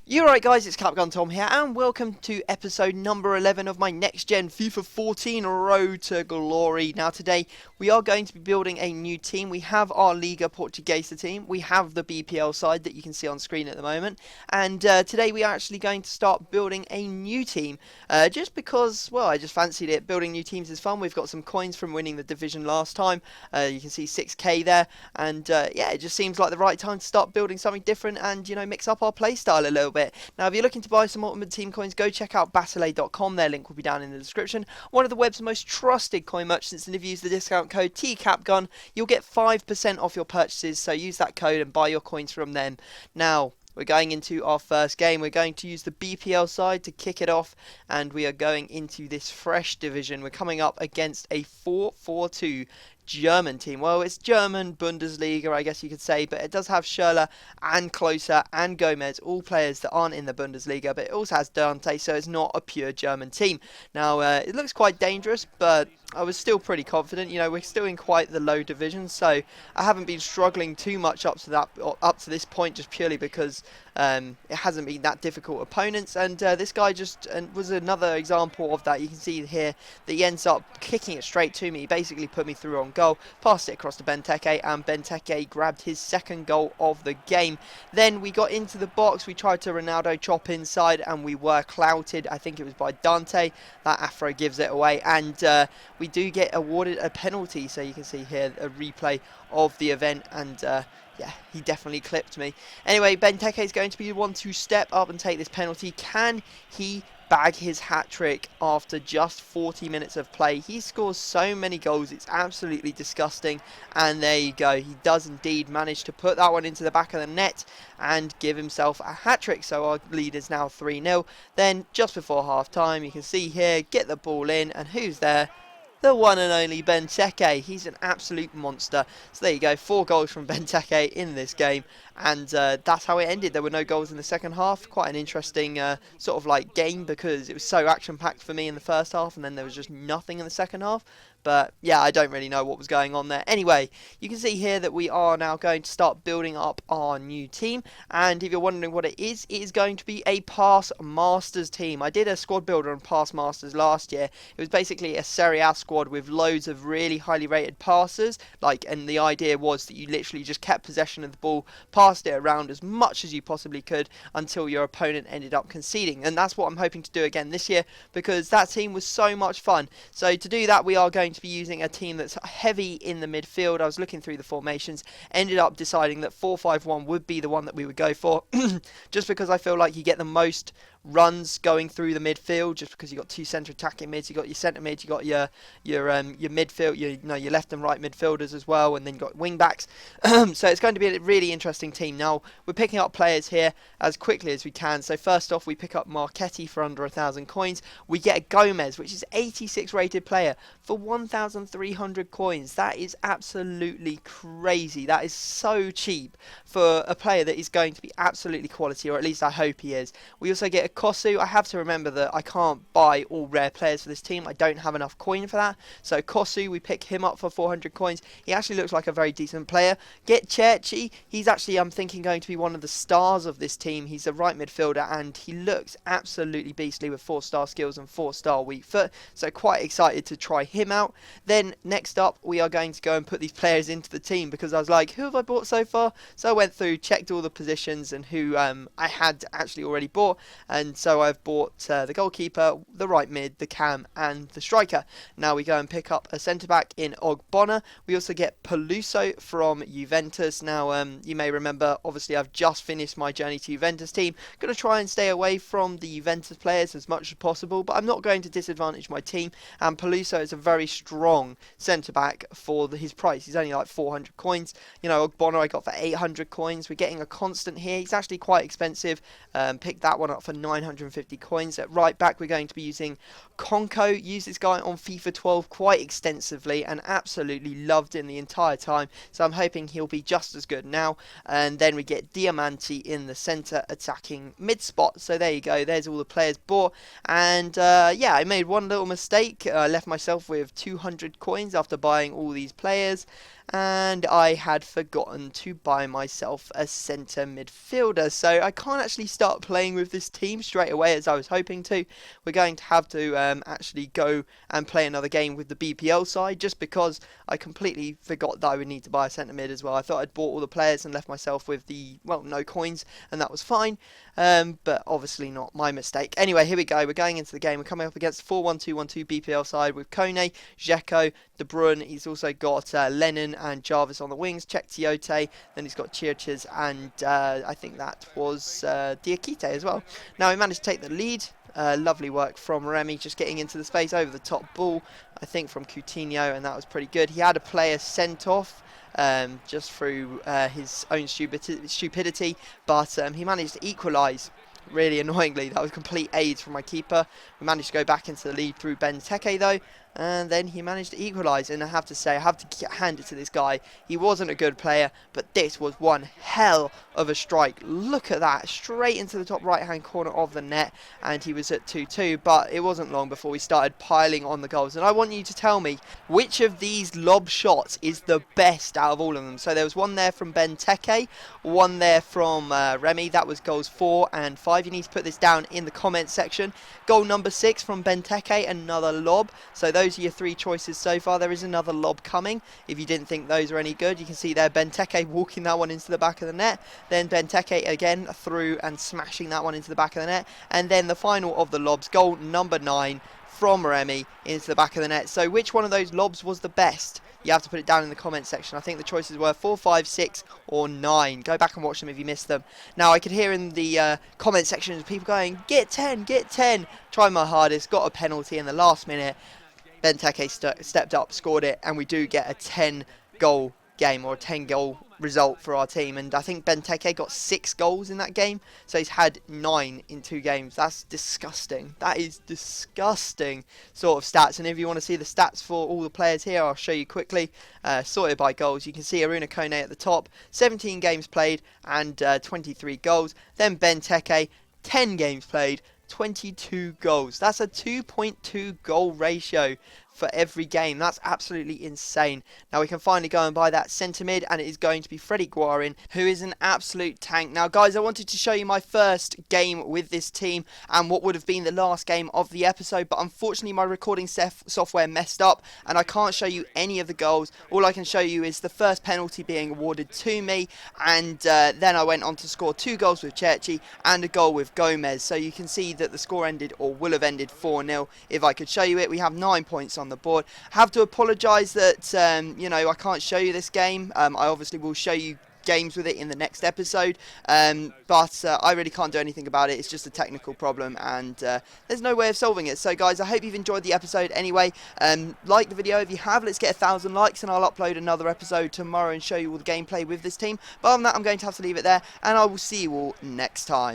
You're right, guys, it's Capgun Tom here, and welcome to episode number 11 of my Next Gen FIFA 14 Road to Glory. Now, today we are going to be building a new team. We have our Liga Portuguesa team, we have the BPL side that you can see on screen at the moment, and today we are actually going to start building a new team, just because, well, I just fancied it. Building new teams is fun. We've got some coins from winning the division last time. You can see 6k there, and yeah, it just seems like the right time to start building something different and, mix up our playstyle a little bit. Now, if you're looking to buy some Ultimate Team coins, go check out battle.com. Their link will be down in the description. One of the web's most trusted coin merchants, and if you use the discount code TCAPGUN, you'll get 5% off your purchases, so use that code and buy your coins from them. Now, we're going into our first game. We're going to use the BPL side to kick it off, and we are going into this fresh division. We're coming up against a 4-4-2 German team. Well, it's German Bundesliga, I guess you could say, but it does have Schürrle and Klose and Gomez, all players that aren't in the Bundesliga, but it also has Dante, so it's not a pure German team. Now, it looks quite dangerous, but I was still pretty confident. We're still in quite the low division, so I haven't been struggling too much up to this point, just purely because it hasn't been that difficult opponents. And this guy just was another example of that. You can see here that he ends up kicking it straight to me. He basically put me through on goal, passed it across to Benteke, and Benteke grabbed his second goal of the game. Then we got into the box. We tried to Ronaldo chop inside, and we were clouted. I think it was by Dante. That Afro gives it away, and we do get awarded a penalty. So you can see here a replay of the event, and yeah, he definitely clipped me. Anyway, Benteke is going to be the one to step up and take this penalty. Can he bag his hat-trick after just 40 minutes of play? He scores so many goals, it's absolutely disgusting. And there you go, he does indeed manage to put that one into the back of the net and give himself a hat-trick. So our lead is now 3-0. Then just before half-time, you can see here, get the ball in, and who's there? The one and only Benteke. He's an absolute monster. So there you go, 4 goals from Benteke in this game, and that's how it ended. There were no goals in the second half. Quite an interesting sort of like game, because it was so action-packed for me in the first half, and then there was just nothing in the second half. But yeah, I don't really know what was going on there. Anyway, you can see here that we are now going to start building up our new team. And if you're wondering what it is going to be a Pass Masters team. I did a squad builder on Pass Masters last year. It was basically a Serie A squad with loads of really highly rated passers. And the idea was that you literally just kept possession of the ball, passed it around as much as you possibly could until your opponent ended up conceding. And that's what I'm hoping to do again this year, because that team was so much fun. So to do that, we are going to be using a team that's heavy in the midfield. I was looking through the formations, ended up deciding that 4-5-1 would be the one that we would go for, just because I feel like you get the most runs going through the midfield, just because you got 2 centre attacking mids, you got your centre mid, you got your midfield, your left and right midfielders as well, and then you got wing backs. So it's going to be a really interesting team. Now we're picking up players here as quickly as we can. So first off, we pick up Marchetti for under 1,000 coins. We get a Gomez, which is 86 rated player, for 1,300 coins. That is absolutely crazy. That is so cheap for a player that is going to be absolutely quality, or at least I hope he is. We also get a Kosu. I have to remember that I can't buy all rare players for this team. I don't have enough coin for that. So Kosu, we pick him up for 400 coins. He actually looks like a very decent player. Get Cherchi. He's actually, I'm thinking, going to be one of the stars of this team. He's a right midfielder, and he looks absolutely beastly with 4-star skills and 4-star weak foot. So quite excited to try him out. Then next up, we are going to go and put these players into the team, because I was like, who have I bought so far? So I went through, checked all the positions and who I had actually already bought. And so I've bought the goalkeeper, the right mid, the cam, and the striker. Now we go and pick up a centre-back in Ogbonna. We also get Peluso from Juventus. Now, you may remember, obviously, I've just finished my journey to Juventus team. Going to try and stay away from the Juventus players as much as possible, but I'm not going to disadvantage my team. And Peluso is a very strong centre-back for his price. He's only like 400 coins. Ogbonna I got for 800 coins. We're getting a constant here. He's actually quite expensive. Picked that one up for 950 coins. At right back, we're going to be using Konko. Used this guy on FIFA 12 quite extensively and absolutely loved him the entire time. So I'm hoping he'll be just as good now. And then we get Diamanti in the centre attacking mid spot. So there you go. There's all the players bought. And yeah, I made one little mistake. I left myself with 200 coins after buying all these players. and I had forgotten to buy myself a centre midfielder, so I can't actually start playing with this team straight away as I was hoping to. We're going to have to actually go and play another game with the BPL side, just because I completely forgot that I would need to buy a centre mid as well. I thought I'd bought all the players and left myself with the, well, no coins, and that was fine, but obviously not my mistake. Anyway, here we go. We're going into the game. We're coming up against 4-1-2-1-2 BPL side with Kone, Dzeko, De Bruyne. He's also got Lennon and Jarvis on the wings, Czech Tiote, then he's got Chirches, and I think that was Diakite as well. Now we managed to take the lead. Lovely work from Remy, just getting into the space over the top ball, I think from Coutinho, and that was pretty good. He had a player sent off just through his own stupidity, but he managed to equalise. Really annoyingly, that was complete aids from my keeper. We managed to go back into the lead through Benteke though, and then he managed to equalise. And I have to say, I have to hand it to this guy. He wasn't a good player, but this was one hell of a strike. Look at that, straight into the top right hand corner of the net, and he was at 2-2, but it wasn't long before we started piling on the goals. And I want you to tell me which of these lob shots is the best out of all of them. So there was one there from Benteke, one there from Remy. That was goals 4 and 5. You need to put this down in the comment section. Goal number 6 from Benteke, another lob. So those are your 3 choices so far. There is another lob coming. If you didn't think those were any good, you can see there Benteke walking that one into the back of the net. Then Benteke again through and smashing that one into the back of the net. And then the final of the lobs, goal number 9 from Remy into the back of the net. So which one of those lobs was the best? You have to put it down in the comment section. I think the choices were 4, 5, 6 or 9. Go back and watch them if you missed them. Now I could hear in the comment section people going, get 10, get 10. Tried my hardest, got a penalty in the last minute. Benteke stepped up, scored it, and we do get a 10 goal game, or a 10 goal result for our team. And I think Benteke got 6 goals in that game, so he's had 9 in 2 games. That's disgusting. That is disgusting sort of stats. And if you want to see the stats for all the players here, I'll show you quickly. Sorted by goals, you can see Aruna Kone at the top, 17 games played and 23 goals. Then Benteke, 10 games played, 22 goals. That's a 2.2 goal ratio for every game. That's absolutely insane. Now we can finally go and buy that centre mid, and it is going to be Freddie Guarin, who is an absolute tank. Now guys, I wanted to show you my first game with this team and what would have been the last game of the episode, but unfortunately my recording software messed up and I can't show you any of the goals. All I can show you is the first penalty being awarded to me, and then I went on to score 2 goals with Cherchi and a goal with Gomez. So you can see that the score ended, or will have ended, 4-0. If I could show you it, we have 9 points on the board. I have to apologise that you know, I can't show you this game. I obviously will show you games with it in the next episode, but I really can't do anything about it. It's just a technical problem, and there's no way of solving it. So guys, I hope you've enjoyed the episode anyway. Like the video if you have. Let's get 1,000 likes and I'll upload another episode tomorrow and show you all the gameplay with this team. But other than that, I'm going to have to leave it there, and I will see you all next time.